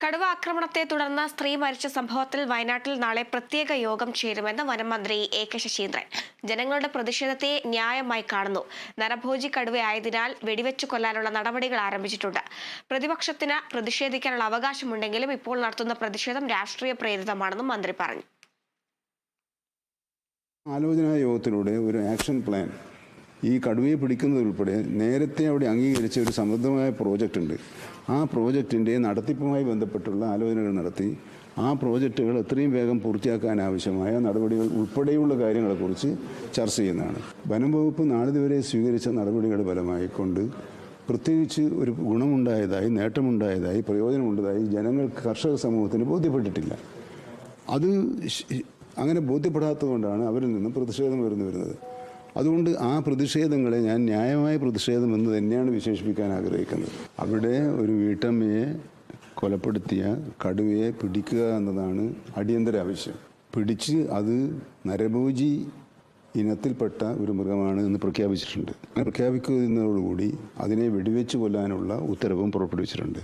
കടുവ ആക്രമണത്തെ തുടർന്ന് സ്ത്രീ മരിച്ച സംഭവത്തിൽ വയനാട്ടിൽ നാളെ പ്രത്യേക യോഗം ചേരുമെന്ന് വനംമന്ത്രി എ കെ ശശീന്ദ്രൻ. ജനങ്ങളുടെ പ്രതിഷേധത്തെ ന്യായമായി കാണുന്നു. നരഭോജി കടുവയായതിനാൽ വെടിവെച്ചു കൊല്ലാനുള്ള നടപടികൾ ആരംഭിച്ചിട്ടുണ്ട്. പ്രതിപക്ഷത്തിന് പ്രതിഷേധിക്കാനുള്ള അവകാശമുണ്ടെങ്കിലും ഇപ്പോൾ നടത്തുന്ന പ്രതിഷേധം രാഷ്ട്രീയ പ്രേരിതമാണെന്നും മന്ത്രി പറഞ്ഞു. ആലോചനാ യോഗത്തിലൂടെ ഒരു ആക്ഷൻ പ്ലാൻ ഈ കടുവയെ പിടിക്കുന്നതുൾപ്പെടെ നേരത്തെ അവിടെ അംഗീകരിച്ച ഒരു സമൃദ്ധമായ പ്രോജക്റ്റ് ഉണ്ട്. ആ പ്രോജക്റ്റിൻ്റെ നടത്തിപ്പുമായി ബന്ധപ്പെട്ടുള്ള ആലോചനകൾ നടത്തി ആ പ്രോജക്റ്റുകൾ എത്രയും വേഗം പൂർത്തിയാക്കാൻ ആവശ്യമായ നടപടികൾ ഉൾപ്പെടെയുള്ള കാര്യങ്ങളെക്കുറിച്ച് ചർച്ച ചെയ്യുന്നതാണ്. വനം വകുപ്പ് നാളിതുവരെ സ്വീകരിച്ച നടപടികൾ ഫലമായിക്കൊണ്ട് പ്രത്യേകിച്ച് ഒരു ഗുണമുണ്ടായതായി, നേട്ടമുണ്ടായതായി, പ്രയോജനമുണ്ടായതായി ജനങ്ങൾക്ക്, കർഷക സമൂഹത്തിന് ബോധ്യപ്പെട്ടിട്ടില്ല. അത് അങ്ങനെ ബോധ്യപ്പെടാത്തതുകൊണ്ടാണ് അവരിൽ നിന്നും പ്രതിഷേധം വരുന്നത്. അതുകൊണ്ട് ആ പ്രതിഷേധങ്ങളെ ഞാൻ ന്യായമായ പ്രതിഷേധം എന്ന് തന്നെയാണ് വിശേഷിപ്പിക്കാൻ ആഗ്രഹിക്കുന്നത്. അവിടെ ഒരു വീട്ടമ്മയെ കൊലപ്പെടുത്തിയ കടുവയെ പിടിക്കുക എന്നതാണ് അടിയന്തര ആവശ്യം. പിടിച്ച് അത് നരഭോജി ഇനത്തിൽപ്പെട്ട ഒരു മൃഗമാണ് എന്ന് പ്രഖ്യാപിച്ചിട്ടുണ്ട്. പ്രഖ്യാപിക്കുന്നതോടുകൂടി അതിനെ വെടിവെച്ച് കൊല്ലാനുള്ള ഉത്തരവും പുറപ്പെടുവിച്ചിട്ടുണ്ട്.